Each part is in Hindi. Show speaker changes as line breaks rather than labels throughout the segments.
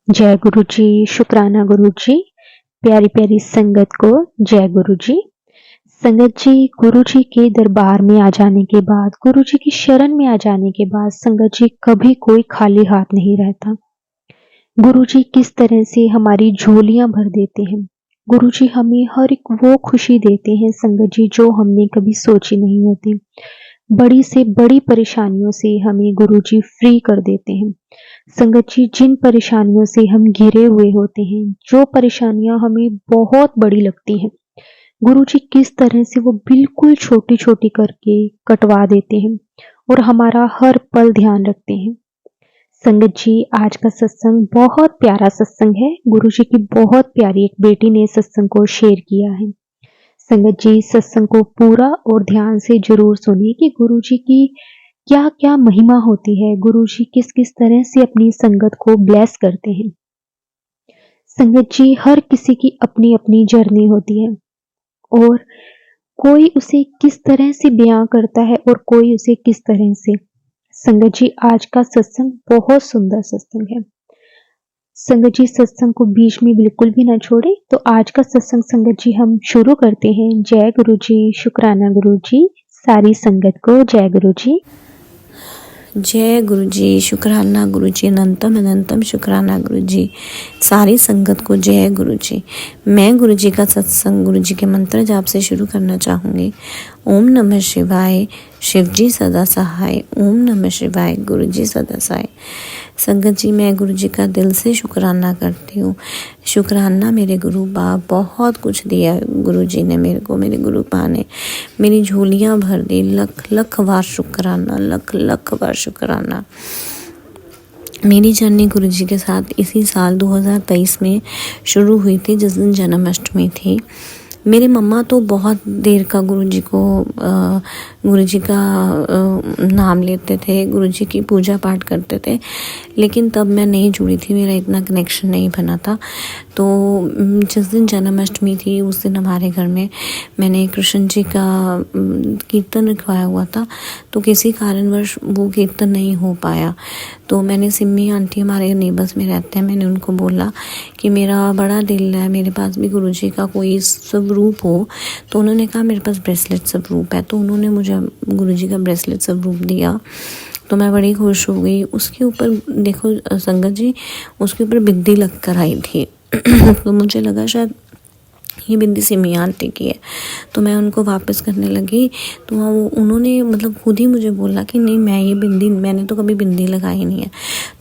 जय गुरु जी। शुक्राना गुरु जी। प्यारी प्यारी संगत को जय गुरु जी। संगत जी, गुरु जी के दरबार में आ जाने के बाद, गुरु जी की शरण में आ जाने के बाद संगत जी कभी कोई खाली हाथ नहीं रहता। गुरु जी किस तरह से हमारी झोलियां भर देते हैं। गुरु जी हमें हर एक वो खुशी देते हैं संगत जी जो हमने कभी सोची नहीं होती। बड़ी से बड़ी परेशानियों से हमें गुरु जी फ्री कर देते हैं। संगत जी, जिन परेशानियों से हम घिरे हुए होते हैं, जो परेशानियां हमें बहुत बड़ी लगती हैं, गुरु जी किस तरह से वो बिल्कुल छोटी छोटी करके कटवा देते हैं और हमारा हर पल ध्यान रखते हैं। संगत जी, आज का सत्संग बहुत प्यारा सत्संग है। गुरु जी की बहुत प्यारी एक बेटी ने सत्संग को शेयर किया है। संगत जी, सत्संग को पूरा और ध्यान से जरूर सुनिए कि गुरु जी की क्या क्या महिमा होती है, गुरु जी किस किस तरह से अपनी संगत को ब्लेस करते हैं। संगत जी, हर किसी की अपनी अपनी जर्नी होती है और कोई उसे किस तरह से बयां करता है और कोई उसे किस तरह से। संगत जी, आज का सत्संग बहुत सुंदर सत्संग है। संगत जी, सत्संग को बीच में बिल्कुल भी ना छोड़े। तो आज का सत्संग संगत जी हम शुरू करते हैं। जय गुरु जी। शुक्राना गुरु जी। सारी संगत को जय गुरु जी।
जय गुरु जी। शुक्राना गुरु जी। अनंतम अनंतम शुक्राना गुरु जी। सारी संगत को जय गुरु जी। मैं गुरु जी का सत्संग गुरु जी के मंत्र जाप से शुरू करना चाहूँगी। ओम नमः शिवाय। शिव जी सदा सहाय। ओम नमः शिवाय। गुरु जी सदा सहाय। संगत जी, मैं गुरु जी का दिल से शुक्राना करती हूँ। शुक्राना मेरे गुरु बाप, बहुत कुछ दिया गुरु जी ने मेरे को। मेरे गुरु पा ने मेरी झोलियाँ भर दी। लख लख बार शुक्राना, लख लख बार शुक्राना। मेरी जर्नी गुरु जी के साथ इसी साल 2023 में शुरू हुई थी, जिस दिन जन्माष्टमी थी। मेरे मम्मा तो बहुत देर का गुरु जी का नाम लेते थे, गुरु जी की पूजा पाठ करते थे, लेकिन तब मैं नहीं जुड़ी थी, मेरा इतना कनेक्शन नहीं बना था। तो जिस दिन जन्माष्टमी थी उस दिन हमारे घर में मैंने कृष्ण जी का कीर्तन रखवाया हुआ था, तो किसी कारणवश वो कीर्तन नहीं हो पाया। तो मैंने सिम्मी आंटी, हमारे नेबर्स में रहते हैं, मैंने उनको बोला कि मेरा बड़ा दिल है, मेरे पास भी गुरु जी का कोई स्वरूप हो। तो उन्होंने कहा मेरे पास ब्रेसलेट स्वरूप है, तो उन्होंने मुझे गुरु जी का ब्रेसलेट स्वरूप दिया। तो मैं बड़ी खुश हो गई। उसके ऊपर देखो संगत जी, उसके ऊपर बिंदी लग कर आई थी तो मुझे लगा शायद ये बिंदी सिमी आंटी की है, तो मैं उनको वापस करने लगी। तो उन्होंने मतलब खुद ही मुझे बोला कि नहीं, मैं ये बिंदी, मैंने तो कभी बिंदी लगाई नहीं है।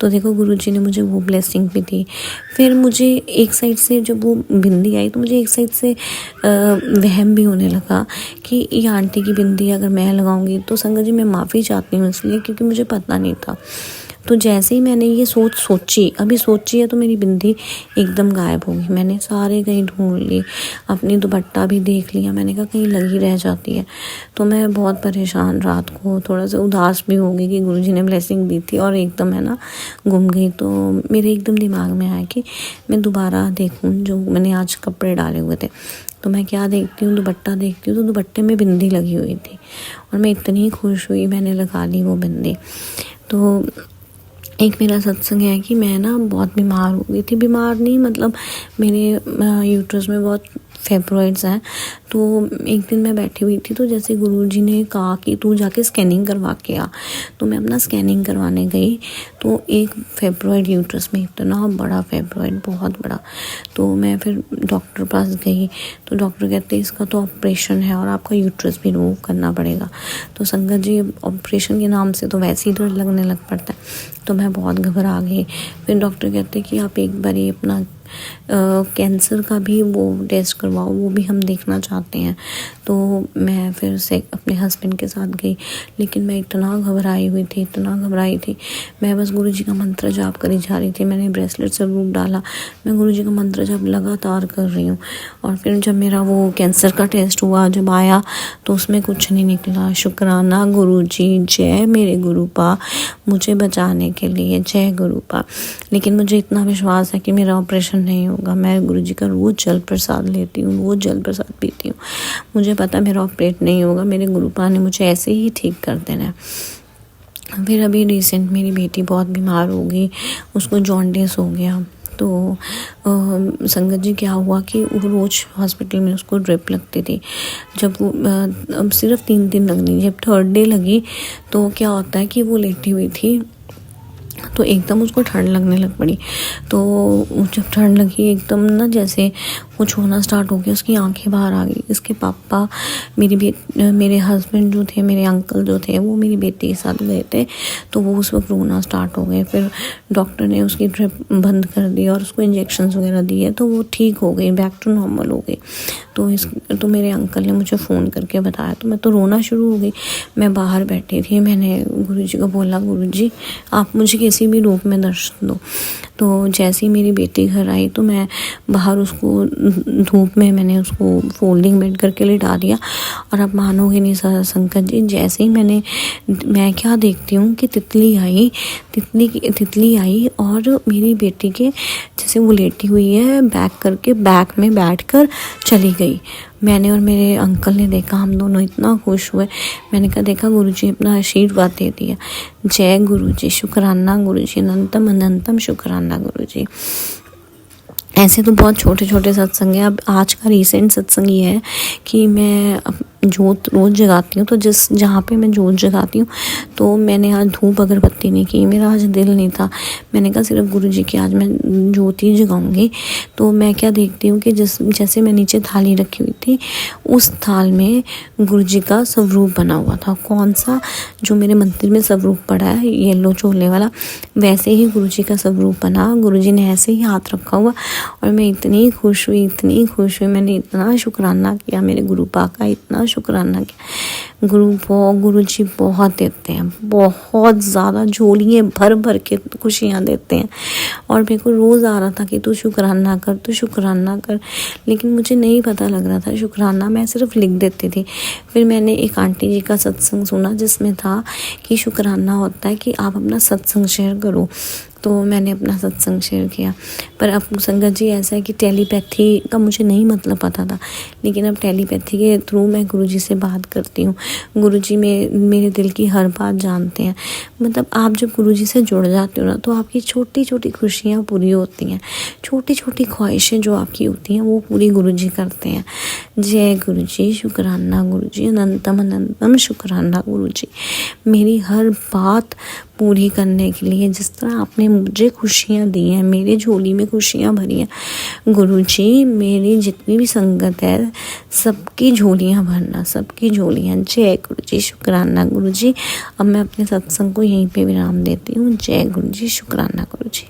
तो देखो गुरुजी ने मुझे वो ब्लेसिंग भी दी। फिर मुझे एक साइड से जब वो बिंदी आई तो मुझे एक साइड से वहम भी होने लगा कि ये आंटी की बिंदी अगर मैं लगाऊंगी तो संगत जी मैं माफ़ी चाहती हूँ इसलिए, क्योंकि मुझे पता नहीं था। तो जैसे ही मैंने ये सोची है तो मेरी बिंदी एकदम गायब हो गई। मैंने सारे कहीं ढूंढ ली, अपनी दुपट्टा भी देख लिया, मैंने कहा कहीं लगी रह जाती है। तो मैं बहुत परेशान, रात को थोड़ा सा उदास भी हो गई कि गुरुजी ने ब्लेसिंग दी थी और एकदम है ना गुम गई। तो मेरे एकदम दिमाग में आया कि मैं दोबारा देखूँ जो मैंने आज कपड़े डाले हुए थे। तो मैं क्या देखती हूँ, दुपट्टा देखती हूँ, तो दुपट्टे में बिंदी लगी हुई थी और मैं इतनी खुश हुई, मैंने लगा ली वो बिंदी। तो एक मेरा सत्संग है कि मैं ना बहुत बीमार हो गई थी, बीमार नहीं मतलब मेरे यूट्रस में बहुत फाइब्रॉइड्स हैं। तो एक दिन मैं बैठी हुई थी, तो जैसे गुरुजी ने कहा कि तू जाके स्कैनिंग करवा के आ, तो मैं अपना स्कैनिंग करवाने गई। तो एक फाइब्रॉइड यूट्रस में, इतना बड़ा फाइब्रॉइड, बहुत बड़ा। तो मैं फिर डॉक्टर पास गई, तो डॉक्टर कहते हैं इसका तो ऑपरेशन है और आपका यूट्रस भी रिमूव करना पड़ेगा। तो संगत जी, ऑपरेशन के नाम से तो वैसे ही डर लगने लग पड़ता है। तो मैं बहुत घबरा गई। फिर डॉक्टर कहते कि आप एक बार ही अपना कैंसर का भी वो टेस्ट करवाओ, वो भी हम देखना चाहते हैं। तो मैं फिर से अपने हस्बैंड के साथ गई, लेकिन मैं इतना घबराई हुई थी। मैं बस गुरुजी का मंत्र जाप करी जा रही थी। मैंने ब्रेसलेट स्वरूप डाला, मैं गुरुजी का मंत्र जाप लगातार कर रही हूँ। और फिर जब मेरा वो कैंसर का टेस्ट हुआ, जब आया तो उसमें कुछ नहीं निकला। शुक्राना गुरुजी, जय मेरे गुरुपा, मुझे बचाने के लिए, जय गुरुपा। लेकिन मुझे इतना विश्वास है कि मेरा ऑपरेशन नहीं होगा। मैं गुरुजी का रोज जल प्रसाद लेती हूँ, रोज जल प्रसाद पीती हूँ। मुझे पता मेरा ऑपरेट नहीं होगा, मेरे गुरुपा ने मुझे ऐसे ही ठीक कर देना है। फिर अभी रिसेंट मेरी बेटी बहुत बीमार हो गई, उसको जॉन्डिस हो गया। तो संगत जी क्या हुआ कि वो रोज़ हॉस्पिटल में उसको ड्रिप लगती थी। जब वो अब सिर्फ 3 दिन लगनी, जब 3rd डे लगी तो क्या होता है कि वो लेटी हुई थी तो एकदम उसको ठंड लगने लग पड़ी। तो जब ठंड लगी एकदम ना, जैसे कुछ होना स्टार्ट हो गया, उसकी आंखें बाहर आ गई। इसके पापा, मेरे हस्बैंड जो थे, मेरे अंकल जो थे, वो मेरी बेटी के साथ गए थे। तो वो उस वक्त रोना स्टार्ट हो गए। फिर डॉक्टर ने उसकी ड्रिप बंद कर दी और उसको इंजेक्शंस वगैरह दिए, तो वो ठीक हो गई, बैक टू नॉर्मल हो गई। तो मेरे अंकल ने मुझे फ़ोन करके बताया, तो मैं तो रोना शुरू हो गई। मैं बाहर बैठी थी, मैंने गुरुजी को बोला, गुरुजी आप मुझे किसी भी रूप में दर्शन दो। तो जैसे ही मेरी बेटी घर आई तो मैं बाहर उसको धूप में मैंने उसको फोल्डिंग बेड करके लिटा दिया। और आप मानोगे नहीं सर संकट जी, जैसे ही मैं क्या देखती हूँ कि तितली आई और मेरी बेटी के जैसे वो लेटी हुई है बैक करके, बैक में बैठकर चली गई। मैंने और मेरे अंकल ने देखा, हम दोनों इतना खुश हुए। मैंने कहा देखा गुरुजी अपना आशीर्वाद दे दिया। जय गुरुजी, शुक्राना गुरुजी, अनंतम अनंतम शुक्राना गुरुजी। ऐसे तो बहुत छोटे छोटे सत्संग हैं। अब आज का रीसेंट सत्संग ये है कि मैं जोत रोज़ जगाती हूँ, तो जहाँ पे मैं जोत जगाती हूँ तो मैंने आज धूप अगरबत्ती नहीं की, मेरा आज दिल नहीं था। मैंने कहा सिर्फ गुरुजी की आज मैं जोत ही जगाऊंगी। तो मैं क्या देखती हूँ कि जैसे मैं नीचे थाली रखी हुई थी, उस थाल में गुरुजी का स्वरूप बना हुआ था। कौन सा? जो मेरे मंदिर में स्वरूप पड़ा है येलो चोले वाला, वैसे ही गुरुजी का स्वरूप बना। गुरुजी ने ऐसे ही हाथ रखा हुआ और मैं इतनी खुश हुई, मैंने इतना शुक्राना किया मेरे गुरु पाक का, इतना शुक्राना किया। गुरुजी बहुत देते हैं, बहुत ज़्यादा झोलियाँ भर भर के खुशियाँ देते हैं। और मेरे को रोज़ आ रहा था कि तू शुक्राना कर, लेकिन मुझे नहीं पता लग रहा था शुक्राना, मैं सिर्फ लिख देती थी। फिर मैंने एक आंटी जी का सत्संग सुना जिसमें था कि शुक्राना होता है कि आप अपना सत्संग शेयर करो। तो मैंने अपना सत्संग शेयर किया। पर अब संगत जी ऐसा है कि टेलीपैथी का मुझे नहीं मतलब पता था, लेकिन अब टेलीपैथी के थ्रू मैं गुरुजी से बात करती हूँ। गुरुजी मेरे दिल की हर बात जानते हैं। मतलब आप जब गुरुजी से जुड़ जाते हो ना, तो आपकी छोटी छोटी खुशियाँ पूरी होती हैं, छोटी छोटी ख्वाहिशें जो आपकी होती हैं वो पूरी गुरुजी करते हैं। जय गुरुजी, शुक्राना गुरुजी, अनंतम अनंतम शुक्राना गुरुजी, मेरी हर बात पूरी करने के लिए। जिस तरह आपने मुझे खुशियाँ दी हैं, मेरे झोली में खुशियाँ भरी हैं गुरुजी, मेरी जितनी भी संगत है सबकी झोलियाँ भरना, सबकी झोलियाँ। जय गुरुजी, शुक्राना गुरुजी। अब मैं अपने सत्संग को यहीं पे विराम देती हूँ। जय गुरुजी, शुक्राना गुरुजी।